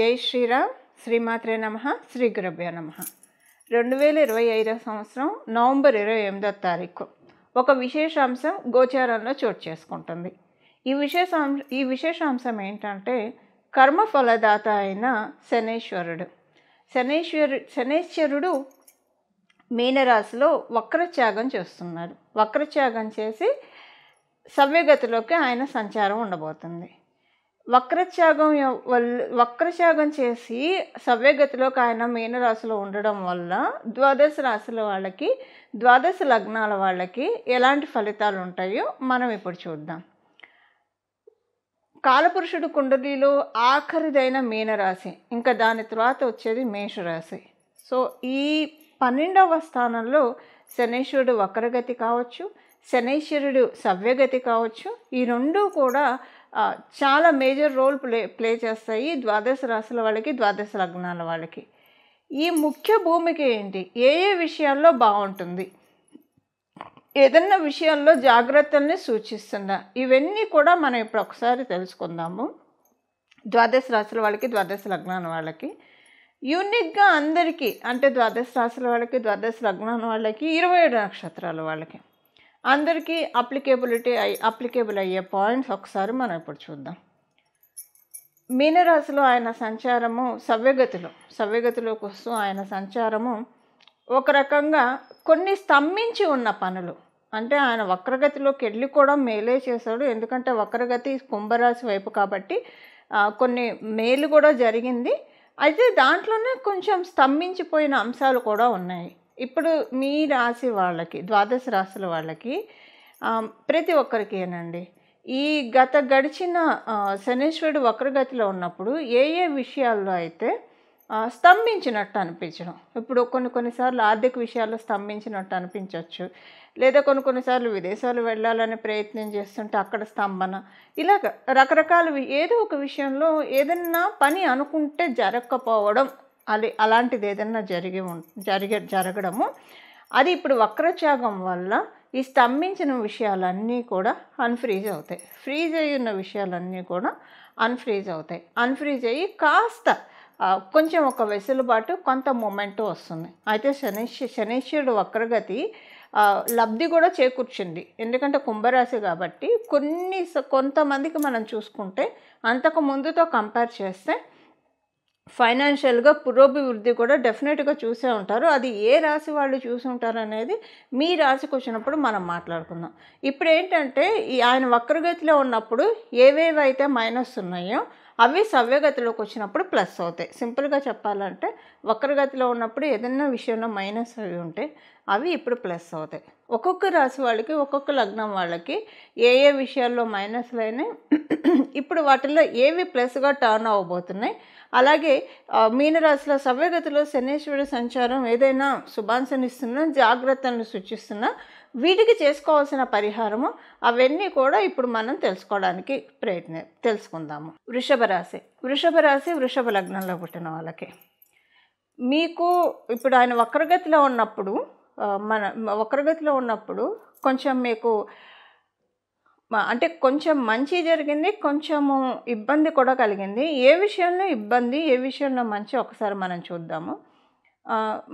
జై శ్రీరామ్. శ్రీమాత్రే నమః. శ్రీ గురుభ్యో నమః. 2025 సంవత్సరం నవంబర్ 28వ తారీఖు ఒక విశేషాంశం గోచారంలో చోటు చేసుకుంటుంది. ఈ విశేషాంశం ఏంటంటే కర్మఫలదాత అయిన శనేశ్వరుడు. శనేశ్వరుడు మీనరాశిలో వక్రత్యాగం చేస్తున్నారు. వక్రత్యాగం చేసి సవ్యగతిలోకి ఆయన సంచారం ఉండబోతుంది. వక్రత్యాగం చేసి సవ్యగతిలోకి ఆయన మీనరాశిలో ఉండడం వల్ల ద్వాదశ రాశుల వాళ్ళకి, ద్వాదశ లగ్నాల వాళ్ళకి ఎలాంటి ఫలితాలు ఉంటాయో మనం ఇప్పుడు చూద్దాం. కాలపురుషుడు కుండలిలో ఆఖరిదైన మీనరాశి, ఇంకా దాని తర్వాత వచ్చేది మేషరాశి. సో ఈ 12వ స్థానంలో శనేశ్వరుడు వక్రగతి కావచ్చు, శనేశ్వరుడు సవ్యగతి కావచ్చు. ఈ రెండూ కూడా చాలా మేజర్ రోల్ ప్లే చేస్తాయి ద్వాదశ రాశుల వాళ్ళకి, ద్వాదశ లగ్నాల వాళ్ళకి. ఈ ముఖ్య భూమిక ఏంటి, ఏ విషయాల్లో బాగుంటుంది, ఏదన్నా విషయాల్లో జాగ్రత్తల్ని సూచిస్తుందా, ఇవన్నీ కూడా మనం ఇప్పుడు ఒకసారి తెలుసుకుందాము. ద్వాదశ రాశుల వాళ్ళకి, ద్వాదశ లగ్నాల వాళ్ళకి యూనిక్గా అందరికీ, అంటే ద్వాదశ రాశుల వాళ్ళకి, ద్వాదశ లగ్నాల వాళ్ళకి, 27 నక్షత్రాల వాళ్ళకి అందరికీ అప్లికేబుల్ అయ్యే పాయింట్స్ ఒకసారి మనం ఇప్పుడు చూద్దాం. మీనరాశిలో ఆయన సంచారము సవ్యగతిలోకి వస్తూ ఆయన సంచారము ఒక రకంగా కొన్ని స్తంభించి ఉన్న పనులు, అంటే ఆయన వక్రగతిలోకి వెళ్ళి కూడా మేలే చేశాడు. ఎందుకంటే వక్రగతి కుంభరాశి వైపు కాబట్టి కొన్ని మేలు కూడా జరిగింది. అయితే దాంట్లోనే కొంచెం స్తంభించిపోయిన అంశాలు కూడా ఉన్నాయి. ఇప్పుడు మీ రాశి వాళ్ళకి, ద్వాదశ రాశుల వాళ్ళకి, ప్రతి ఒక్కరికేనండి ఈ గడిచిన శనేశ్వరుడు వక్రగతిలో ఉన్నప్పుడు ఏ విషయాల్లో అయితే స్తంభించినట్టు అనిపించడం. ఇప్పుడు కొన్నిసార్లు ఆర్థిక విషయాల్లో స్తంభించినట్టు అనిపించవచ్చు, లేదా కొన్నిసార్లు విదేశాలు వెళ్ళాలని ప్రయత్నం చేస్తుంటే అక్కడ స్తంభన, ఇలాగ రకరకాల ఏదో ఒక విషయంలో ఏదన్నా పని అనుకుంటే జరగకపోవడం, అలాంటిది ఏదన్నా జరగడము, అది ఇప్పుడు వక్రత్యాగం వల్ల ఈ స్తంభించిన విషయాలన్నీ కూడా అన్ఫ్రీజ్ అవుతాయి. ఫ్రీజ్ అయ్యి ఉన్న విషయాలన్నీ కూడా అన్ఫ్రీజ్ అవుతాయి. అన్ఫ్రీజ్ అయ్యి కాస్త కొంచెం ఒక వెసులుబాటు, కొంత మూమెంట్ వస్తుంది. అయితే శనేశ్వరుడు వక్రగతి లబ్ధి కూడా చేకూర్చింది. ఎందుకంటే కుంభరాశి కాబట్టి కొంతమందికి మనం చూసుకుంటే అంతకు ముందుతో కంపేర్ చేస్తే ఫైనాన్షియల్గా పురోభివృద్ధి కూడా డెఫినెట్గా చూసే ఉంటారు. అది ఏ రాశి వాళ్ళు చూసి ఉంటారు అనేది మీ రాశికి వచ్చినప్పుడు మనం మాట్లాడుకుందాం. ఇప్పుడు ఏంటంటే ఆయన వక్రగతిలో ఉన్నప్పుడు ఏవేవైతే మైనస్ ఉన్నాయో అవి సవ్యగతిలోకి వచ్చినప్పుడు ప్లస్ అవుతాయి. సింపుల్గా చెప్పాలంటే వక్రగతిలో ఉన్నప్పుడు ఏదైనా విషయంలో మైనస్ అవి ఉంటే అవి ఇప్పుడు ప్లస్ అవుతాయి. ఒక్కొక్క రాశి వాళ్ళకి, ఒక్కొక్క లగ్నం వాళ్ళకి ఏ విషయాల్లో మైనస్లు అయినాయి, ఇప్పుడు వాటిల్లో ఏవి ప్లస్గా టర్న్ అవ్వబోతున్నాయి. అలాగే మీనరాశిలో సవ్యగతిలో శనేశ్వరుడు సంచారం ఏదైనా శుభాంశనిస్తున్నా, జాగ్రత్తలను సూచిస్తున్నా, వీటికి చేసుకోవాల్సిన పరిహారము అవన్నీ కూడా ఇప్పుడు మనం తెలుసుకోవడానికి తెలుసుకుందాము. వృషభ రాశి వృషభ లగ్నంలో పుట్టిన వాళ్ళకి మీకు ఇప్పుడు ఆయన వక్రగతిలో ఉన్నప్పుడు కొంచెం మీకు అంటే కొంచెం మంచి జరిగింది, కొంచెము ఇబ్బంది కూడా కలిగింది. ఏ విషయంలో ఇబ్బంది, ఏ విషయంలో మంచి ఒకసారి మనం చూద్దాము.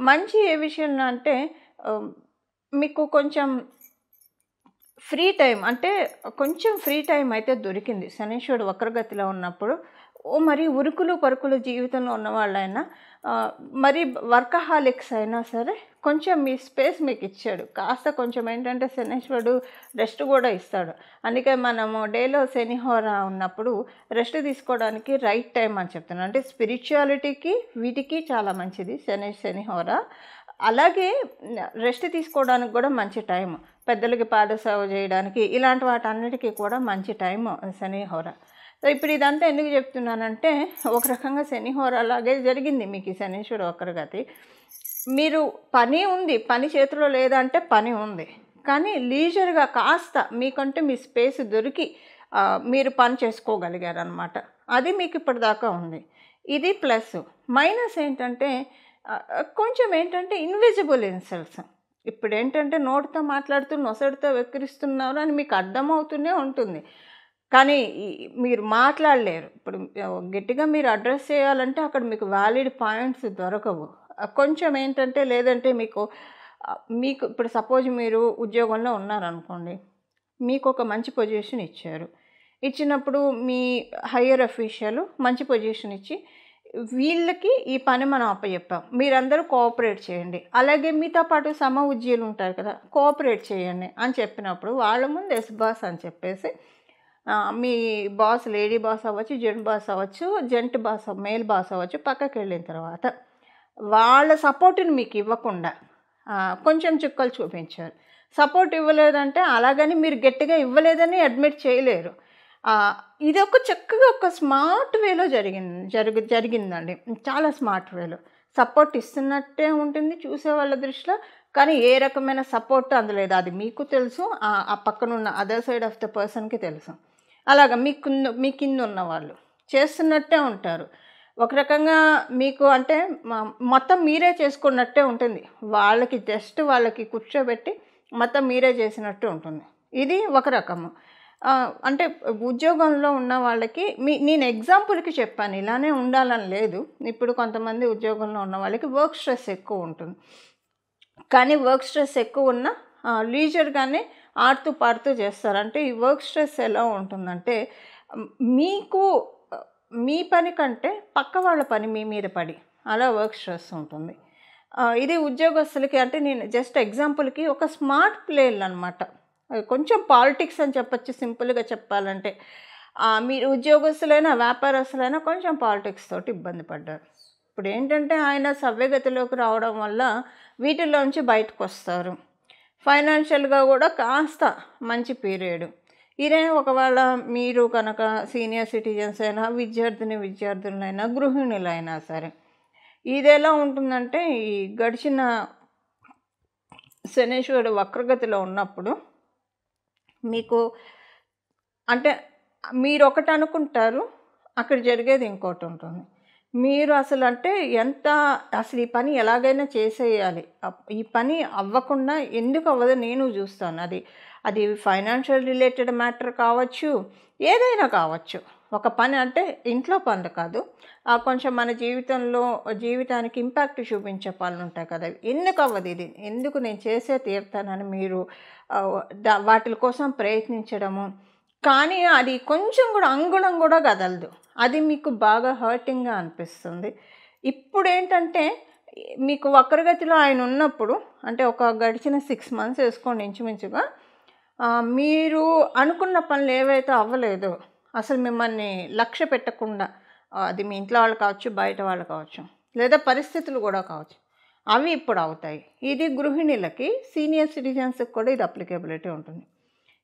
మంచి ఏ విషయంలో అంటే మీకు కొంచెం ఫ్రీ టైం, అంటే కొంచెం ఫ్రీ టైం అయితే దొరికింది శనీశ్వరుడు వక్రగతిలో ఉన్నప్పుడు. మరి ఉరుకులు పరుకులు జీవితంలో ఉన్నవాళ్ళైనా, మరి వర్కహాలిక్స్ అయినా సరే కొంచెం మీ స్పేస్ మీకు ఇచ్చాడు. కాస్త కొంచెం ఏంటంటే శనీశ్వరుడు రెస్ట్ కూడా ఇస్తాడు. అందుకే మనము డేలో శనిహోర ఉన్నప్పుడు రెస్ట్ తీసుకోవడానికి రైట్ టైం అని చెప్తున్నాను. అంటే స్పిరిచువాలిటీకి వీటికి చాలా మంచిది శనిహోర. అలాగే రెస్ట్ తీసుకోవడానికి కూడా మంచి టైం, పెద్దలకి పాదసేవ చేయడానికి, ఇలాంటి వాటన్నిటికీ కూడా మంచి టైం శనిహోర. సో ఇప్పుడు ఇదంతా ఎందుకు చెప్తున్నానంటే ఒక రకంగా శనిహోర అలాగే జరిగింది మీకు ఈ శనీశ్వరుడు వక్రగతి. మీరు పని ఉంది, పని చేతిలో లేదంటే పని ఉంది, కానీ లీజర్గా కాస్త మీకంటే మీ స్పేస్ దొరికి మీరు పని చేసుకోగలిగారు అనమాట. అది మీకు ఇప్పటిదాకా ఉంది. ఇది ప్లస్. మైనస్ ఏంటంటే కొంచెం ఏంటంటే ఇన్విజిబుల్ ఇన్సల్ట్స్. ఇప్పుడు ఏంటంటే నోటితో మాట్లాడుతూ నొసడితో వెక్కిరిస్తున్నారు అని మీకు అర్థమవుతూనే ఉంటుంది. కానీ మీరు మాట్లాడలేరు. ఇప్పుడు గట్టిగా మీరు అడ్రెస్ చేయాలంటే అక్కడ మీకు వ్యాలిడ్ పాయింట్స్ దొరకవు. కొంచెం ఏంటంటే లేదంటే మీకు ఇప్పుడు సపోజ్ మీరు ఉద్యోగంలో ఉన్నారనుకోండి. మీకొక మంచి పొజిషన్ ఇచ్చారు. ఇచ్చినప్పుడు మీ హైయర్ అఫీషియల్ మంచి పొజిషన్ ఇచ్చి, వీళ్ళకి ఈ పని మనం అప్పచెప్పాం. మీరందరూ కోఆపరేట్ చేయండి. అలాగే మీతో పాటు సమ ఉద్యోగులు ఉంటారు కదా! కోఆపరేట్ చేయండి అని చెప్పినప్పుడు వాళ్ళ ముందు ఎస్ బాస్ అని చెప్పేసి మీ బాస్ లేడీ బాస్ అవ్వచ్చు, జెంట్ బాస్ అవ్వచ్చు, జెంట్ బాస్ మేల్ బాస్ అవ్వచ్చు, పక్కకెళ్ళిన తర్వాత వాళ్ళ సపోర్ట్‌ని మీకు ఇవ్వకుండా కొంచెం చుక్కలు చూపించారు. సపోర్ట్ ఇవ్వలేదంటే అలాగని మీరు గట్టిగా ఇవ్వలేదని అడ్మిట్ చేయలేరు. ఇదొక చక్కగా ఒక స్మార్ట్ వేలో జరిగిందండి. చాలా స్మార్ట్ వేలో. సపోర్ట్ ఇస్తున్నట్టే ఉంటుంది చూసేవాళ్ళ దృష్టిలో. కానీ ఏ రకమైన సపోర్ట్ అందలేదు. అది మీకు తెలుసు. ఆ పక్కనున్న అదర్ సైడ్ ఆఫ్ ద పర్సన్‌కి తెలుసు. అలాగా మీ కింద ఉన్నవాళ్ళు చేస్తున్నట్టే ఉంటారు. ఒక రకంగా మీకు అంటే మొత్తం మీరే చేసుకున్నట్టే ఉంటుంది. వాళ్ళకి కూర్చోబెట్టి మొత్తం మీరే చేసినట్టు ఉంటుంది. ఇది ఒక రకము. అంటే ఉద్యోగంలో ఉన్న వాళ్ళకి నేను ఎగ్జాంపుల్‌కి చెప్పాను. ఇలానే ఉండాలని లేదు. ఇప్పుడు కొంతమంది ఉద్యోగంలో ఉన్న వాళ్ళకి వర్క్ స్ట్రెస్ ఎక్కువ ఉంటుంది. కానీ వర్క్ స్ట్రెస్ ఎక్కువ ఉన్నా లీజర్‌గానే ఆడుతూ పాడుతూ చేస్తారు. అంటే ఈ వర్క్ స్ట్రెస్ ఎలా ఉంటుందంటే మీకు మీ పని కంటే పక్క వాళ్ళ పని మీ మీద పడి అలా వర్క్ స్ట్రెస్ ఉంటుంది. ఇది ఉద్యోగస్తులకి అంటే నేను జస్ట్ ఎగ్జాంపుల్‌కి ఒక స్మార్ట్ ప్లేలనమాట. కొంచెం పాలిటిక్స్ అని చెప్పొచ్చు సింపుల్‌గా చెప్పాలంటే. మీరు ఉద్యోగస్తులైనా, వ్యాపారస్తులైనా కొంచెం పాలిటిక్స్ తోటి ఇబ్బంది పడ్డారు. ఇప్పుడేంటంటే ఆయన సవ్యగతిలోకి రావడం వల్ల వీటిల్లోంచి బయటకొస్తారు. ఫైనాన్షియల్‌గా కూడా కాస్త మంచి పీరియడ్. ఇదే ఒకవేళ మీరు కనుక సీనియర్ సిటిజన్స్ అయినా, విద్యార్థులైనా, గృహిణులైనా సరే. ఇదెలా ఉంటుందంటే ఈ గడిచిన శనీశ్వరుడు వక్రగతిలో ఉన్నప్పుడు మీకు అంటే మీరొకటి అనుకుంటారు, అక్కడ జరిగేది ఇంకోటి ఉంటుంది. మీరు అసలు ఈ పని ఎలాగైనా చేసేయాలి. ఈ పని అవ్వకుండా ఎందుకు అవ్వదో నేను చూస్తాను. అది ఫైనాన్షియల్ రిలేటెడ్ మ్యాటర్ కావచ్చు, ఏదైనా కావచ్చు. ఒక పని అంటే ఇంట్లో పనులు కాదు. కొంచెం మన జీవితానికి ఇంపాక్ట్ చూపించే పనులు ఉంటాయి కదా! ఎందుకు అవ్వదు ఇది? ఎందుకు నేను చేసే తీరుతానని మీరు వాటిల కోసం ప్రయత్నించడము. కానీ అది కొంచెం కూడా అంగుళం కూడా కదలదు. అది మీకు బాగా హర్టింగ్‌గా అనిపిస్తుంది. ఇప్పుడేంటంటే మీకు వక్రగతిలో ఆయన ఉన్నప్పుడు అంటే ఒక గడిచిన 6 మంత్స్ వేసుకోండి ఇంచుమించుగా. మీరు అనుకున్న పనులు ఏవైతే అవ్వలేదో అసలు మిమ్మల్ని లక్ష్య పెట్టకుండా అది మీ ఇంట్లో వాళ్ళు కావచ్చు, బయట వాళ్ళు కావచ్చు, లేదా పరిస్థితులు కూడా కావచ్చు. అవి ఇప్పుడు అవుతాయి. ఇది గృహిణులకి, సీనియర్ సిటిజన్స్‌కి కూడా ఇది అప్లికేబిలిటీ ఉంటుంది.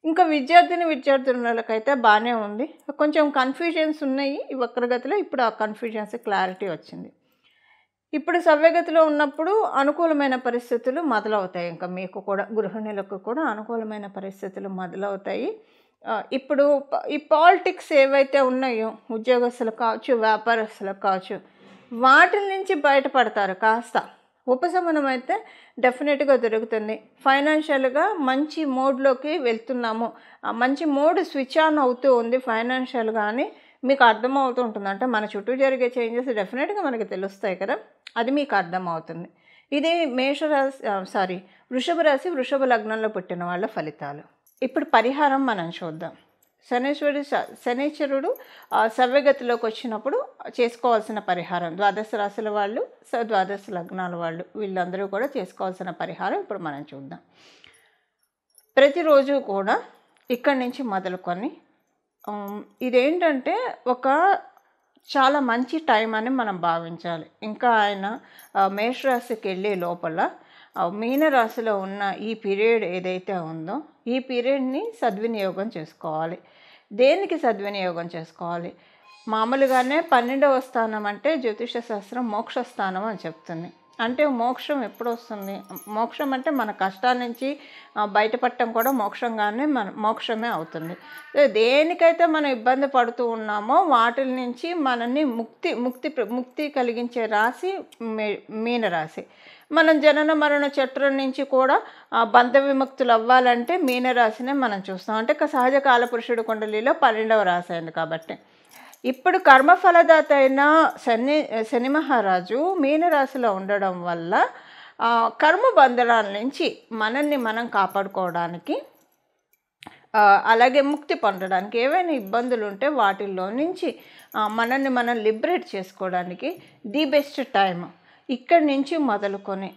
ఇంకా విద్యార్థులకైతే బాగానే ఉంది. కొంచెం కన్ఫ్యూజన్స్ ఉన్నాయి ఈ వక్రగతిలో. ఇప్పుడు ఆ కన్ఫ్యూజన్స్ క్లారిటీ వచ్చింది. ఇప్పుడు సవ్యగతిలో ఉన్నప్పుడు అనుకూలమైన పరిస్థితులు మొదలవుతాయి. ఇంకా మీకు కూడా గృహిణులకు కూడా అనుకూలమైన పరిస్థితులు మొదలవుతాయి. ఇప్పుడు ఈ పాలిటిక్స్ ఏవైతే ఉన్నాయో ఉద్యోగస్తులకు కావచ్చు, వ్యాపారస్తులకు కావచ్చు, వాటి నుంచి బయటపడతారు. కాస్త ఉపశమనం అయితే డెఫినెట్గా దొరుకుతుంది. ఫైనాన్షియల్గా మంచి మోడ్లోకి వెళ్తున్నాము, మంచి మోడ్ స్విచ్ ఆన్ అవుతూ ఉంది ఫైనాన్షియల్గా అని మీకు అర్థమవుతూ ఉంటుంది. అంటే మన చుట్టూ జరిగే చేంజెస్ డెఫినెట్గా మనకి తెలుస్తాయి కదా, అది మీకు అర్థమవుతుంది. ఇది వృషభ రాశి వృషభ లగ్నంలో పుట్టిన వాళ్ళ ఫలితాలు. ఇప్పుడు పరిహారం మనం చూద్దాం. శనీశ్వరుడు సవ్యగతిలోకి వచ్చినప్పుడు చేసుకోవాల్సిన పరిహారం ద్వాదశ రాశుల వాళ్ళు, ద్వాదశ లగ్నాల వాళ్ళు వీళ్ళందరూ కూడా చేసుకోవాల్సిన పరిహారం ఇప్పుడు మనం చూద్దాం. ప్రతిరోజు కూడా ఇక్కడి నుంచి మొదలుకొని ఇదేంటంటే చాలా మంచి టైం అని మనం భావించాలి. ఇంకా ఆయన మేషరాశికి వెళ్ళే లోపల మీనరాశిలో ఉన్న ఈ పీరియడ్ ఏదైతే ఉందో ఈ పీరియడ్ని సద్వినియోగం చేసుకోవాలి. దేనికి సద్వినియోగం చేసుకోవాలి? మామూలుగానే 12వ స్థానం అంటే జ్యోతిష శాస్త్రం మోక్ష స్థానం అని చెప్తుంది. అంటే మోక్షం ఎప్పుడు వస్తుంది? మోక్షం అంటే మన కష్టాల నుంచి బయటపడటం కూడా మోక్షంగానే మోక్షమే అవుతుంది. దేనికైతే మనం ఇబ్బంది పడుతూ ఉన్నామో వాటి నుంచి మనల్ని ముక్తి కలిగించే రాశి మీనరాశి. మనం జనన మరణ చట్రం నుంచి కూడా బంధ విముక్తులు అవ్వాలంటే మీనరాశినే మనం చూస్తాం. అంటే సహజ కాలపురుషుడు కుండలిలో 12వ రాశి అయింది కాబట్టి. ఇప్పుడు కర్మఫలదాత అయిన శని మహారాజు మీనరాశిలో ఉండడం వల్ల కర్మ బంధనాల నుంచి మనల్ని మనం కాపాడుకోవడానికి, అలాగే ముక్తి పొందడానికి, ఏవైనా ఇబ్బందులు ఉంటే వాటిల్లో నుంచి మనల్ని మనం లిబరేట్ చేసుకోవడానికి ది బెస్ట్ టైం ఇక్కడి నుంచి మొదలుకొని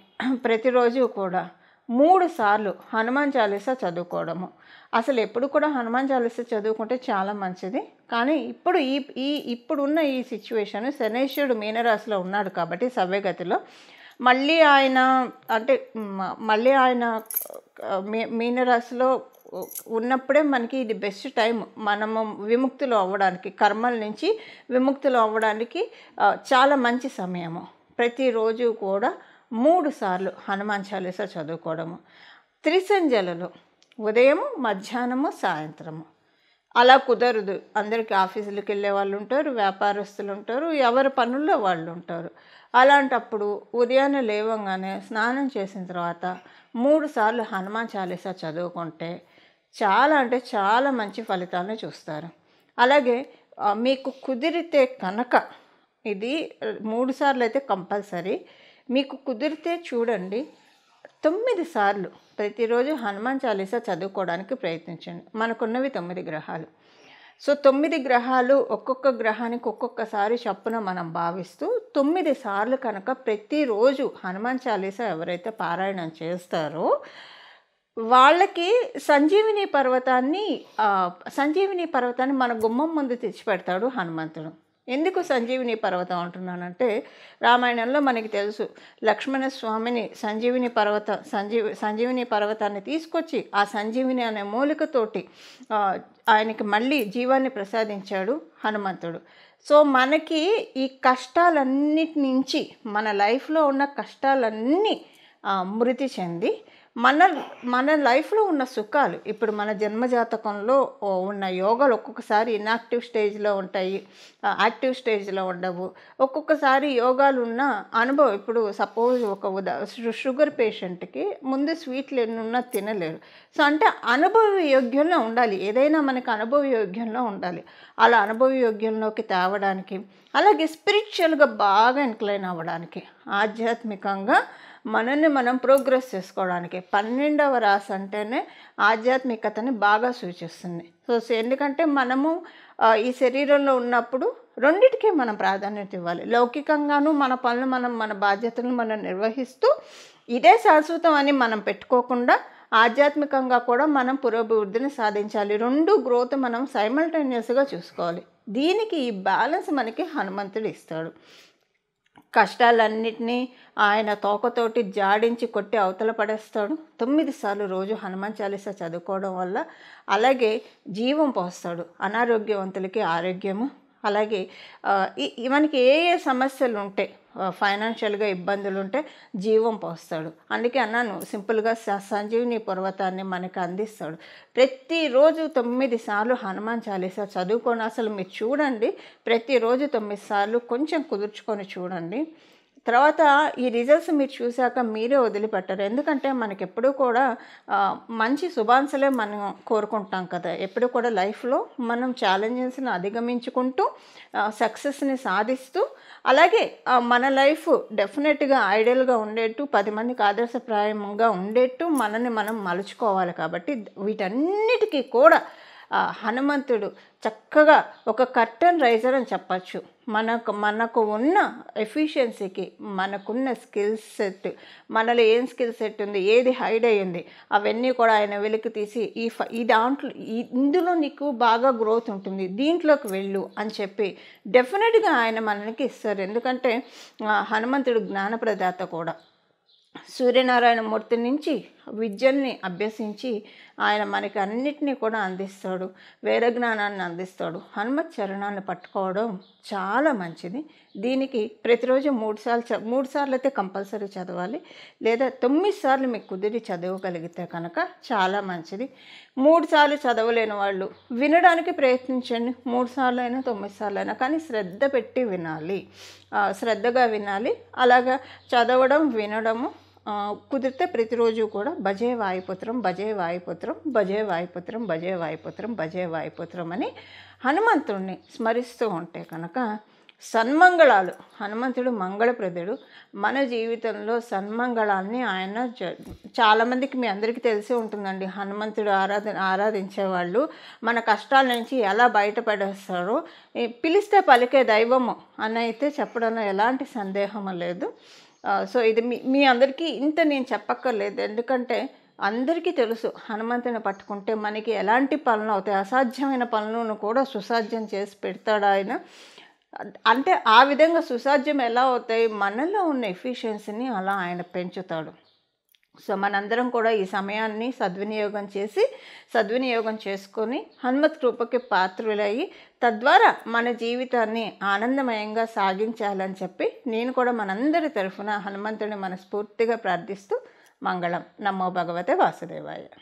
ప్రతిరోజు కూడా 3 సార్లు హనుమాన్ చాలీసా చదువుకోవడము. అసలు ఎప్పుడు కూడా హనుమాన్ చాలీసా చదువుకుంటే చాలా మంచిది. కానీ ఇప్పుడున్న ఈ సిచ్యువేషన్, శనేశ్వరుడు మీనరాశిలో ఉన్నాడు కాబట్టి సవ్యగతిలో మళ్ళీ ఆయన మీనరాశిలో ఉన్నప్పుడే మనకి ఇది బెస్ట్ టైం. మనము విముక్తులు అవ్వడానికి, కర్మల నుంచి విముక్తులు అవ్వడానికి చాలా మంచి సమయము. ప్రతిరోజు కూడా 3 సార్లు హనుమాన్ చాలీసా చదువుకోవడము. త్రిసంధ్యలలో ఉదయం, మధ్యాహ్నము, సాయంత్రము. అలా కుదరదు. అందరికీ ఆఫీసులకు వెళ్ళే వాళ్ళు ఉంటారు, వ్యాపారస్తులు ఉంటారు, ఎవరి పనుల్లో వాళ్ళు ఉంటారు. అలాంటప్పుడు ఉదయాన్నే లేవగానే స్నానం చేసిన తర్వాత 3 సార్లు హనుమాన్ చాలీసా చదువుకుంటే చాలా అంటే చాలా మంచి ఫలితాలను చూస్తారు. అలాగే మీకు కుదిరితే కనుక ఇది 3 సార్లు అయితే కంపల్సరీ. మీకు కుదిరితే చూడండి 9 సార్లు ప్రతిరోజు హనుమాన్ చాలీసా చదువుకోవడానికి ప్రయత్నించండి. మనకున్నవి 9 గ్రహాలు. సో 9 గ్రహాలు ఒక్కొక్క గ్రహానికి ఒక్కొక్కసారి చప్పున మనం భావిస్తూ 9 సార్లు కనుక ప్రతిరోజు హనుమాన్ చాలీసా ఎవరైతే పారాయణం చేస్తారో వాళ్ళకి సంజీవిని పర్వతాన్ని మన గుమ్మం ముందు తెచ్చిపెడతాడు హనుమంతుడు. ఎందుకు సంజీవిని పర్వతం అంటున్నానంటే, రామాయణంలో మనకి తెలుసు, లక్ష్మణస్వామిని సంజీవిని పర్వతాన్ని తీసుకొచ్చి ఆ సంజీవిని అనే మూలికతోటి ఆయనకి మళ్ళీ జీవాన్ని ప్రసాదించాడు హనుమంతుడు. సో మనకి ఈ కష్టాలన్నిటి నుంచి, మన లైఫ్లో ఉన్న కష్టాలన్నీ మృతి చెంది మన లైఫ్లో ఉన్న సుఖాలు, ఇప్పుడు మన జన్మజాతకంలో ఉన్న యోగాలు ఒక్కొక్కసారి ఇన్యాక్టివ్ స్టేజ్లో ఉంటాయి, యాక్టివ్ స్టేజ్లో ఉండవు. ఒక్కొక్కసారి యోగాలు ఉన్న అనుభవం, ఇప్పుడు సపోజ్ షుగర్ పేషెంట్కి ముందు స్వీట్లు ఎన్ని ఉన్నా తినలేరు. సో అంటే అనుభవ యోగ్యంలో ఉండాలి, ఏదైనా మనకు అనుభవ యోగ్యంలో ఉండాలి. అలా అనుభవ యోగ్యంలోకి తేవడానికి, అలాగే స్పిరిచువల్గా బాగా ఇంక్లైన్ అవ్వడానికి, ఆధ్యాత్మికంగా మనల్ని మనం ప్రోగ్రెస్ చేసుకోవడానికి 12వ రాశి అంటేనే ఆధ్యాత్మికతని బాగా సూచిస్తుంది. సో ఎందుకంటే మనము ఈ శరీరంలో ఉన్నప్పుడు రెండిటికి మనం ప్రాధాన్యత ఇవ్వాలి. లౌకికంగాను మన పనులు మన బాధ్యతలను మనం నిర్వహిస్తూ ఇదే శాశ్వతం అని మనం పెట్టుకోకుండా ఆధ్యాత్మికంగా కూడా మనం పురోభివృద్ధిని సాధించాలి. 2 గ్రోత్ మనం సైమల్టేనియస్గా చూసుకోవాలి. దీనికి ఈ బ్యాలెన్స్ మనకి హనుమంతుడు ఇస్తాడు. కష్టాలన్నిటినీ ఆయన తోకతోటి జాడించి కొట్టి అవతల పడేస్తాడు. 9 సార్లు రోజు హనుమాన్ చాలీసా చదువుకోవడం వల్ల అలాగే జీవం పోస్తాడు. అనారోగ్యవంతులకి ఆరోగ్యము, అలాగే మనకి ఏ సమస్యలు ఉంటే, ఫైనాన్షియల్గా ఇబ్బందులు ఉంటే జీవం పోస్తాడు. అందుకే అన్నాను, సింపుల్గా సంజీవిని పర్వతాన్ని మనకు అందిస్తాడు. ప్రతిరోజు 9 సార్లు హనుమాన్ చాలీసా చదువుకొని అసలు మీరు చూడండి, ప్రతిరోజు 9 సార్లు కొంచెం కుదుర్చుకొని చూడండి. తర్వాత ఈ రిజల్ట్స్ మీరు చూశాక మీరే వదిలిపెట్టరు. ఎందుకంటే మనకెప్పుడు కూడా మంచి శుభాంశలే మనం కోరుకుంటాం కదా. ఎప్పుడు కూడా లైఫ్లో మనం ఛాలెంజెస్ని అధిగమించుకుంటూ సక్సెస్ని సాధిస్తూ, అలాగే మన లైఫ్ డెఫినెట్గా ఐడియల్గా ఉండేట్టు, 10 మందికి ఆదర్శప్రాయంగా ఉండేట్టు మనల్ని మనం మలుచుకోవాలి. కాబట్టి వీటన్నిటికీ కూడా హనుమంతుడు చక్కగా ఒక కర్టన్ రైజర్ అని చెప్పచ్చు. మనకు ఉన్న ఎఫిషియన్సీకి, మనకున్న స్కిల్ సెట్, మనలో ఏం స్కిల్ సెట్ ఉంది, ఏది హైడ్ అయ్యింది, అవన్నీ కూడా ఆయన వెలికి తీసి ఇందులో నీకు బాగా గ్రోత్ ఉంటుంది, దీంట్లోకి వెళ్ళు అని చెప్పి డెఫినెట్గా ఆయన మనకి ఇస్తారు. ఎందుకంటే హనుమంతుడు జ్ఞానప్రదాత కూడా. సూర్యనారాయణ మూర్తి నుంచి విద్యల్ని అభ్యసించి ఆయన మనకి అన్నిటినీ కూడా అందిస్తాడు, వేద జ్ఞానాన్ని అందిస్తాడు. హనుమత్ చరణాన్ని పట్టుకోవడం చాలా మంచిది. దీనికి ప్రతిరోజు 3 సార్లు అయితే కంపల్సరీ చదవాలి, లేదా 9 సార్లు మీకు కుదిరి చదవగలిగితే కనుక చాలా మంచిది. 3 సార్లు చదవలేని వాళ్ళు వినడానికి ప్రయత్నించండి. 3 సార్లు అయినా 9 సార్లు అయినా, కానీ శ్రద్ధ పెట్టి వినాలి, శ్రద్ధగా వినాలి. అలాగా చదవడం వినడము కుదిరితే ప్రతిరోజు కూడా భజే వాయుపుత్రం, భజే వాయుపుత్రం, భజే వాయుపుత్రం, భజే వాయుపుత్రం, భజే వాయుపుత్రం అని హనుమంతుడిని స్మరిస్తూ ఉంటే కనుక సన్మంగళాలు, హనుమంతుడు మంగళప్రదుడు. మన జీవితంలో సన్మంగళాన్ని ఆయన చాలామందికి, మీ అందరికీ తెలిసి ఉంటుందండి, హనుమంతుడు ఆరాధించేవాళ్ళు మన కష్టాల నుంచి ఎలా బయటపడేస్తారో, పిలిస్తే పలికే దైవము అని అయితే చెప్పడంలో ఎలాంటి సందేహం లేదు. సో ఇది మీ అందరికీ ఇంత నేను చెప్పక్కర్లేదు, ఎందుకంటే అందరికీ తెలుసు హనుమంతుని పట్టుకుంటే మనకి ఎలాంటి పనులు అవుతాయి, అసాధ్యమైన పనులను కూడా సుసాధ్యం చేసి పెడతాడు ఆయన. అంటే ఆ విధంగా సుసాధ్యం ఎలా అవుతాయి, మనలో ఉన్న ఎఫిషియన్సీని అలా ఆయన పెంచుతాడు. సో మనందరం కూడా ఈ సమయాన్ని సద్వినియోగం చేసుకొని హనుమత్ కృపకి పాత్రులయ్యి తద్వారా మన జీవితాన్ని ఆనందమయంగా సాగించాలని చెప్పి నేను కూడా మనందరి తరఫున హనుమంతుడిని మనస్ఫూర్తిగా ప్రార్థిస్తూ మంగళం. నమో భగవతే వాసుదేవాయ.